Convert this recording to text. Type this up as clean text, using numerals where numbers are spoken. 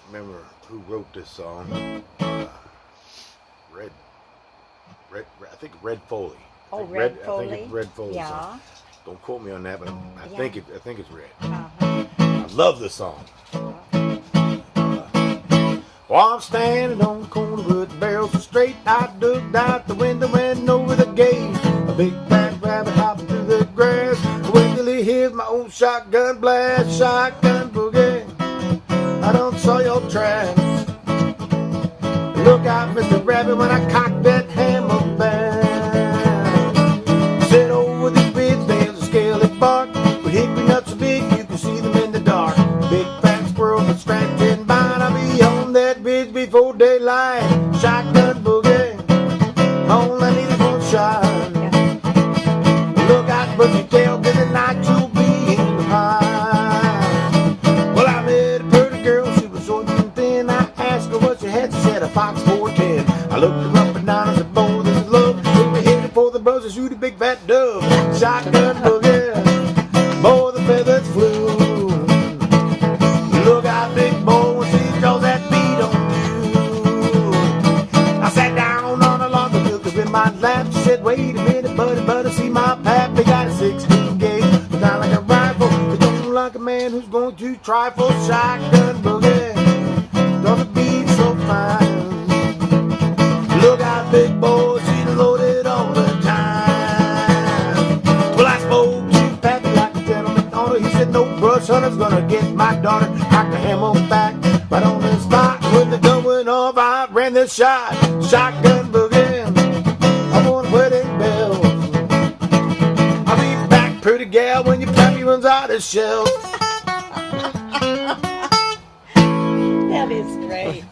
remember who wrote this song. Red, I think Red Foley. Oh, Red Foley. I think it's Red Foley Yeah. song. Don't quote me on that, but I Yeah. think it's Red. Uh-huh. I love this song. While I'm standing on the corner with the barrels so straight, I dug out the window and over the gate. A big fat rabbit hopping through the grass. Wait till he hears my old shotgun blast, shotgun boogie. I don't saw your tracks. Look out, Mr. Rabbit, when I cock that hammer back. Sit over the bridge, there's a scaly bark. With hickory nuts so big, you can see them in the dark. Big fat squirrel with scratching vine. I'll be on that bridge before daylight. Shotgun boogie, all I need is one shot. Look out, but you tell me the night you'll be in the pine. Well, I met a pretty girl, she was short and thin. I asked her what she had, she said a Fox 410. I looked her up and down and said, boy, this is love. We were headed for the buzz to shoot a big fat dove. Shotgun boogie, boy, the feathers flew. Look out, big boy, when she draws that beat on you. I sat down on a log and looked her in my lap. She said, wait a minute, buddy, see my pap. They got a 16 gauge, it's not like a rifle. They don't like a man who's going to trifle. Shotgun boogie, draws the beat so fine. Look out, big boy, she's loaded all the time. Well, I spoke to Pappy like a gentleman on her. He said, no brush hunter's gonna get my daughter. Cocked the hammer back, right on the spot. When the gun went off, I ran the shot. Shotgun boogie, I'm on a wedding bell. I'll be back, pretty gal, when your Pappy runs out of shells. That is great.